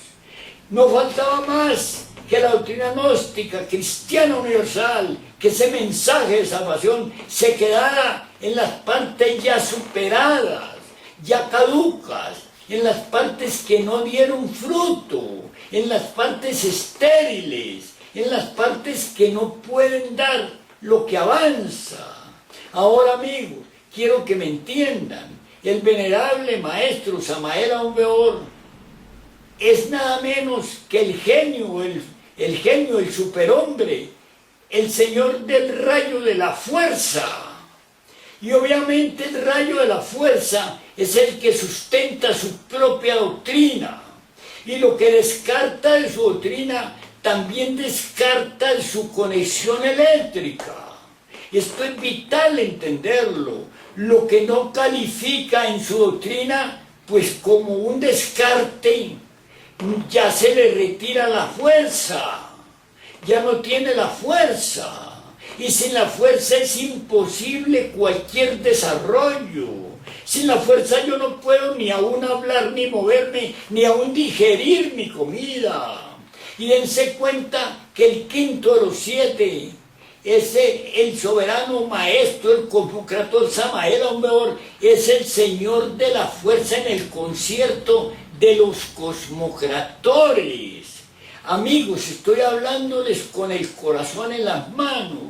No faltaba más que la doctrina gnóstica cristiana universal, que ese mensaje de salvación se quedara en las partes ya superadas, ya caducas, en las partes que no dieron fruto, en las partes estériles, en las partes que no pueden dar lo que avanza. Ahora, amigos, quiero que me entiendan, el venerable maestro Samael Aumbeor es nada menos que el genio, el superhombre, el señor del rayo de la fuerza. Y obviamente el rayo de la fuerza es el que sustenta su propia doctrina. Y lo que descarta de su doctrina también descarta de su conexión eléctrica. Esto es vital entenderlo. Lo que no califica en su doctrina, pues como un descarte, ya se le retira la fuerza, ya no tiene la fuerza. Y sin la fuerza es imposible cualquier desarrollo. Sin la fuerza yo no puedo ni aún hablar, ni moverme, ni aún digerir mi comida. Y dense cuenta que el quinto de los siete, el soberano maestro, el cosmocrator Samael Aumbeor, es el señor de la fuerza en el concierto de los cosmocratores. Amigos, estoy hablándoles con el corazón en las manos.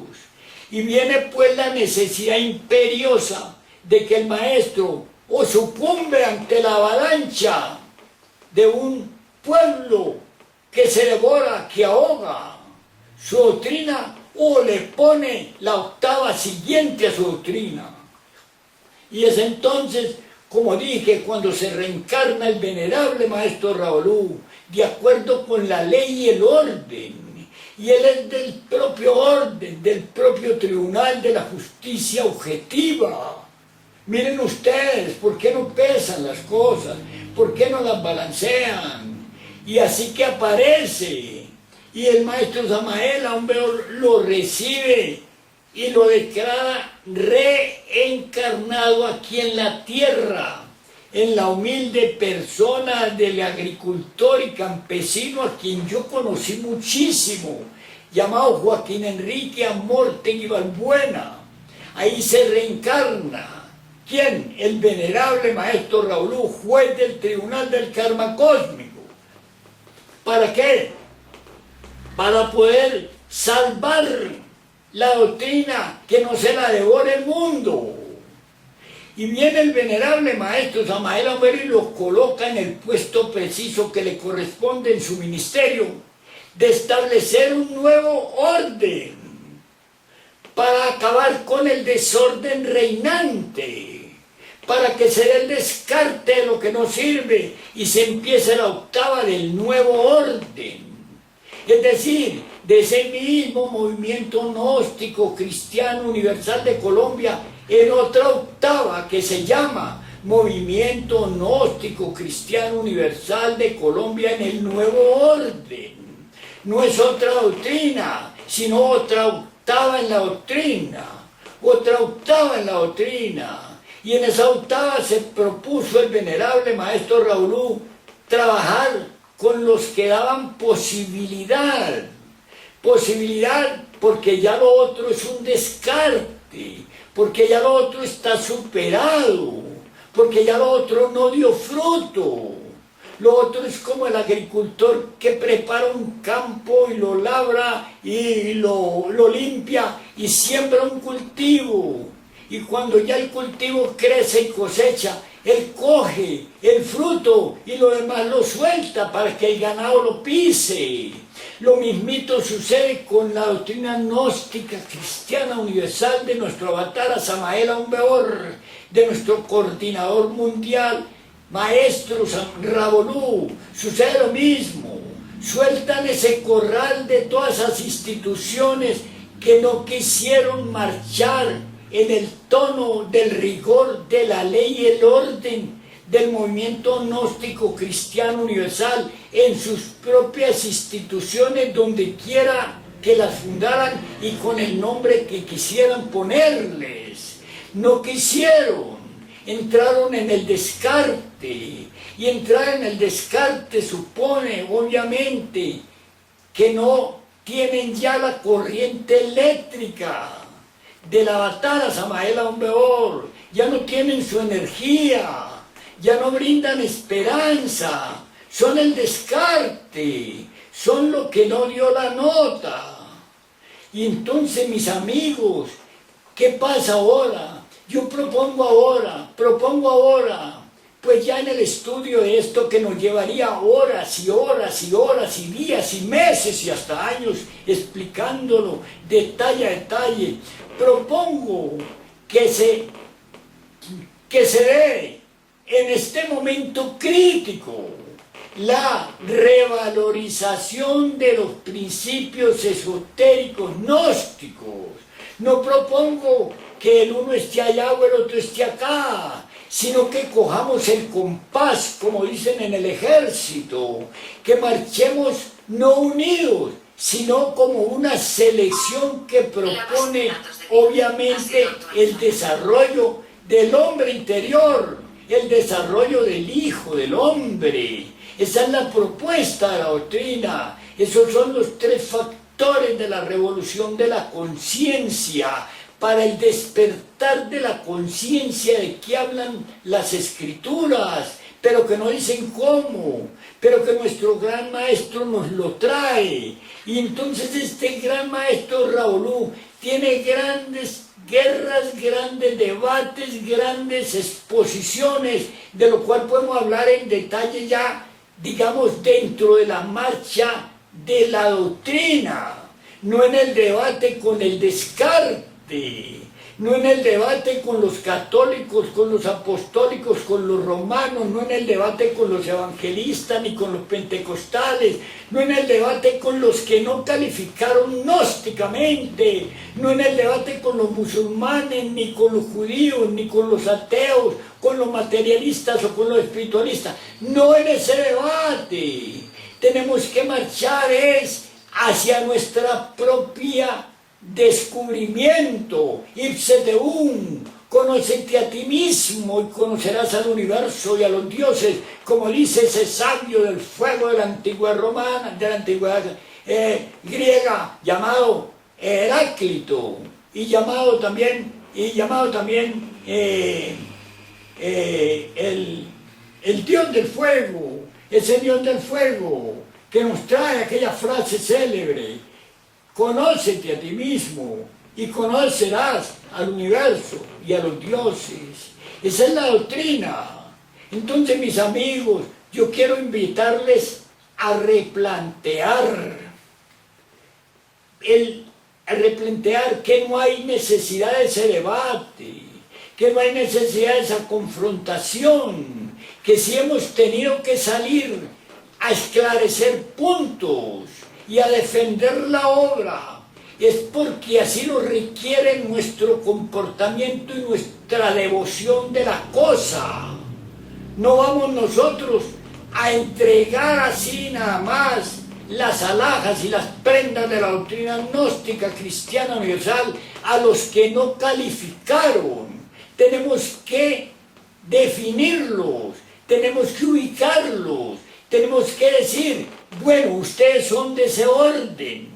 Y viene pues la necesidad imperiosa de que el maestro o sucumbe ante la avalancha de un pueblo que se devora, que ahoga su doctrina, o le pone la octava siguiente a su doctrina. Y es entonces, como dije, cuando se reencarna el venerable maestro Raolú, de acuerdo con la ley y el orden. Y él es del propio orden, del propio tribunal de la justicia objetiva. Miren ustedes, ¿por qué no pesan las cosas? ¿Por qué no las balancean? Y así que aparece Y el maestro Samael Aún Weor lo recibe y lo declara reencarnado aquí en la tierra, en la humilde persona del agricultor y campesino a quien yo conocí muchísimo, llamado Joaquín Enrique Amortegui Balbuena. Ahí se reencarna. ¿Quién? El venerable maestro Raulú, juez del Tribunal del Karma Cósmico. ¿Para qué? Para poder salvar la doctrina, que no se la devore el mundo. Y viene el venerable maestro Samael Aún Weor y lo coloca en el puesto preciso que le corresponde en su ministerio, de establecer un nuevo orden para acabar con el desorden reinante, para que se dé el descarte de lo que no sirve y se empiece la octava del nuevo orden. Es decir, de ese mismo movimiento gnóstico cristiano universal de Colombia, en otra octava que se llama Movimiento Gnóstico Cristiano Universal de Colombia en el nuevo orden. No es otra doctrina, sino otra octava en la doctrina, otra octava en la doctrina. Y en esa octava se propuso el venerable maestro Raulú trabajar con los que daban posibilidad porque ya lo otro es un descarte, porque ya lo otro está superado, porque ya lo otro no dio fruto. Lo otro es como el agricultor que prepara un campo y lo labra y lo limpia y siembra un cultivo. Y cuando ya el cultivo crece y cosecha, él coge el fruto y lo demás lo suelta para que el ganado lo pise. Lo mismito sucede con la doctrina gnóstica cristiana universal de nuestro avatar Samael Aún Weor, de nuestro coordinador mundial, maestro Raulú. Sucede lo mismo. Sueltan ese corral de todas esas instituciones que no quisieron marchar en el tono del rigor de la ley y el orden del movimiento gnóstico cristiano universal en sus propias instituciones, donde quiera que las fundaran y con el nombre que quisieran ponerles. No quisieron, entraron en el descarte, y entrar en el descarte supone obviamente que no tienen ya la corriente eléctrica del avatar Samael Aún Weor, ya no tienen su energía, ya no brindan esperanza, son el descarte, son lo que no dio la nota. Y entonces, mis amigos, ¿qué pasa ahora? Yo propongo ahora, pues ya en el estudio de esto que nos llevaría horas y horas y horas y días y meses y hasta años explicándolo detalle a detalle, propongo que se dé en este momento crítico la revalorización de los principios esotéricos gnósticos. No propongo que el uno esté allá o el otro esté acá, sino que cojamos el compás, como dicen en el ejército, que marchemos no unidos, sino como una selección que propone obviamente el desarrollo del hombre interior, el desarrollo del Hijo del Hombre. Esa es la propuesta de la doctrina. Esos son los tres factores de la revolución de la conciencia, para el despertar de la conciencia de que hablan las escrituras, pero que no dicen cómo, pero que nuestro gran maestro nos lo trae. Y entonces este gran maestro Raulú tiene grandes guerras, grandes debates, grandes exposiciones, de lo cual podemos hablar en detalle ya, digamos, dentro de la marcha de la doctrina, no en el debate con el descarte, no en el debate con los católicos, con los apostólicos, con los romanos, no en el debate con los evangelistas ni con los pentecostales, no en el debate con los que no calificaron gnósticamente, no en el debate con los musulmanes, ni con los judíos, ni con los ateos, con los materialistas o con los espiritualistas. No en ese debate. Tenemos que marchar hacia nuestra propia descubrimiento. Ipse deum, conócete a ti mismo y conocerás al universo y a los dioses, como dice ese sabio del fuego de la antigüedad romana, de la antigüedad griega, llamado Heráclito, y llamado también el Dios del fuego, ese Dios del fuego que nos trae aquella frase célebre: conócete a ti mismo y conocerás al universo y a los dioses. Esa es la doctrina. Entonces, mis amigos, yo quiero invitarles a replantear que no hay necesidad de ese debate, que no hay necesidad de esa confrontación, que si hemos tenido que salir a esclarecer puntos y a defender la obra, es porque así lo requiere nuestro comportamiento y nuestra devoción de la cosa. No vamos nosotros a entregar así nada más las alhajas y las prendas de la doctrina gnóstica cristiana universal a los que no calificaron. Tenemos que definirlos, tenemos que ubicarlos, tenemos que decir, bueno, ustedes son de ese orden,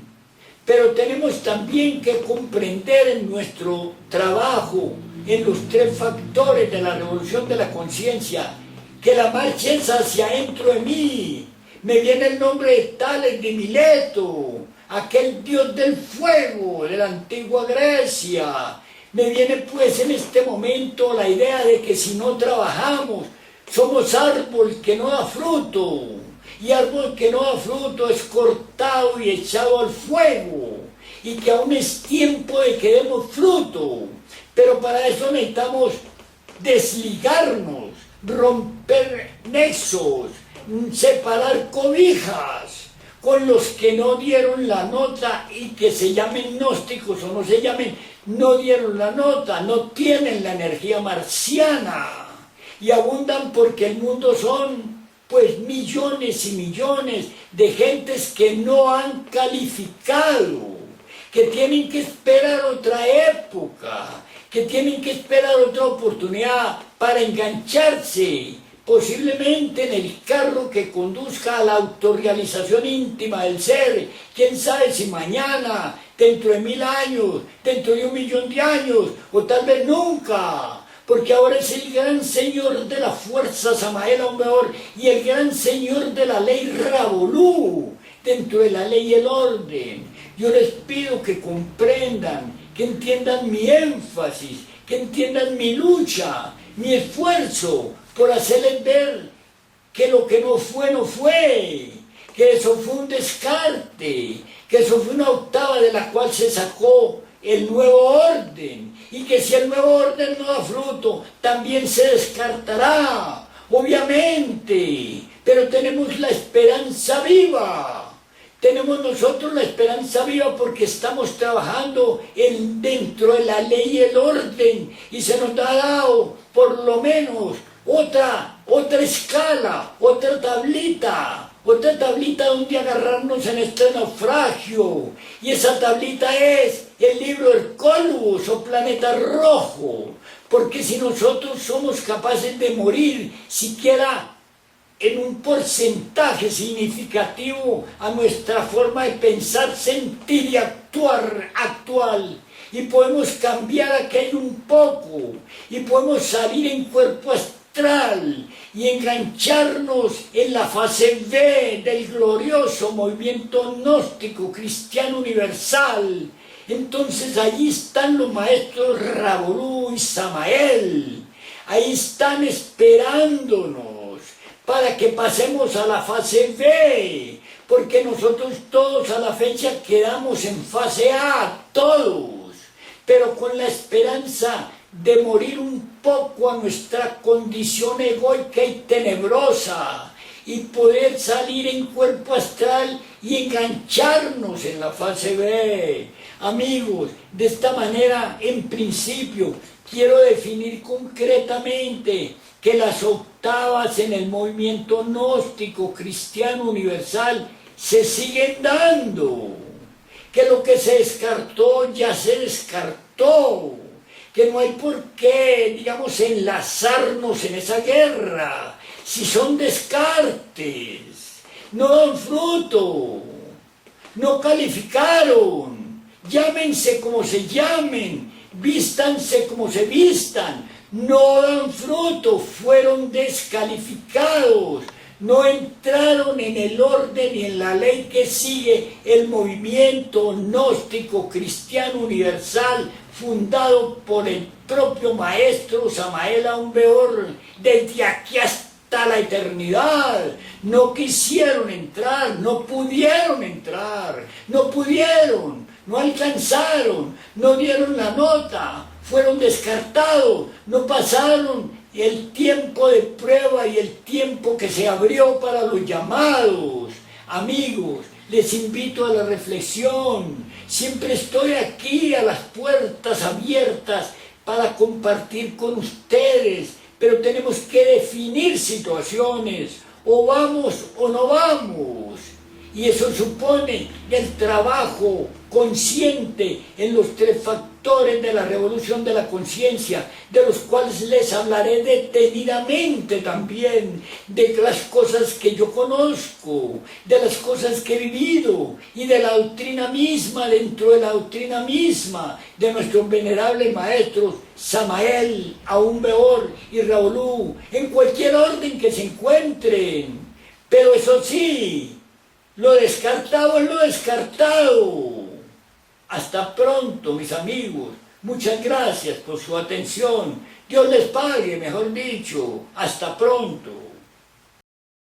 pero tenemos también que comprender en nuestro trabajo, en los tres factores de la revolución de la conciencia, que la marcha es hacia adentro de mí. Me viene el nombre de Tales de Mileto, aquel dios del fuego de la antigua Grecia. Me viene pues en este momento la idea de que si no trabajamos, somos árbol que no da fruto, y árbol que no da fruto es cortado y echado al fuego, y que aún es tiempo de que demos fruto, pero para eso necesitamos desligarnos, romper nexos, separar cobijas con los que no dieron la nota y que se llamen gnósticos o no se llamen, no dieron la nota, no tienen la energía marciana y abundan porque el mundo son pues millones y millones de gentes que no han calificado, que tienen que esperar otra época, que tienen que esperar otra oportunidad para engancharse, posiblemente en el carro que conduzca a la autorrealización íntima del ser. Quién sabe si mañana, dentro de 1000 años, dentro de 1.000.000 de años, o tal vez nunca, porque ahora es el gran señor de la fuerza Samael, aún mejor, y el gran señor de la ley Rabolú, dentro de la ley y el orden. Yo les pido que comprendan, que entiendan mi énfasis, que entiendan mi lucha, mi esfuerzo por hacerles ver que lo que no fue, no fue, que eso fue un descarte, que eso fue una octava de la cual se sacó el nuevo orden, y que si el nuevo orden no da fruto, también se descartará, obviamente, pero tenemos la esperanza viva. Tenemos nosotros la esperanza viva porque estamos trabajando dentro de la ley y el orden, y se nos ha dado por lo menos otra escala, otra tablita donde agarrarnos en este naufragio, y esa tablita es el libro Hercólogos o Planeta Rojo, porque si nosotros somos capaces de morir siquiera en un porcentaje significativo a nuestra forma de pensar, sentir y actuar actual, y podemos cambiar aquello un poco, y podemos salir en cuerpo astral y engancharnos en la fase B del glorioso movimiento gnóstico cristiano universal. Entonces allí están los maestros Rabolú y Samael, ahí están esperándonos para que pasemos a la fase B, porque nosotros todos a la fecha quedamos en fase A, todos, pero con la esperanza de morir un poco a nuestra condición egoica y tenebrosa, y poder salir en cuerpo astral y engancharnos en la fase B. Amigos, de esta manera, en principio, quiero definir concretamente que las octavas en el movimiento gnóstico cristiano universal se siguen dando, que lo que se descartó ya se descartó, que no hay por qué, digamos, enlazarnos en esa guerra, si son descartes, no dan fruto, no calificaron, llámense como se llamen, vístanse como se vistan, no dan fruto, fueron descalificados, no entraron en el orden y en la ley que sigue el movimiento gnóstico cristiano universal fundado por el propio maestro Samael Aun Weor desde aquí hasta la eternidad. No quisieron entrar, no pudieron entrar, no pudieron, no alcanzaron, no dieron la nota, fueron descartados, no pasaron el tiempo de prueba y el tiempo que se abrió para los llamados. Amigos, les invito a la reflexión. Siempre estoy aquí a las puertas abiertas para compartir con ustedes, pero tenemos que definir situaciones, o vamos o no vamos. Y eso supone el trabajo consciente en los 3 factores de la revolución de la conciencia, de los cuales les hablaré detenidamente también, de las cosas que yo conozco, de las cosas que he vivido y de la doctrina misma, dentro de la doctrina misma de nuestros venerables maestros Samael Aun Weor y Raulú, en cualquier orden que se encuentren. Pero eso sí, lo descartado es lo descartado. Hasta pronto, mis amigos. Muchas gracias por su atención. Dios les pague, mejor dicho. Hasta pronto.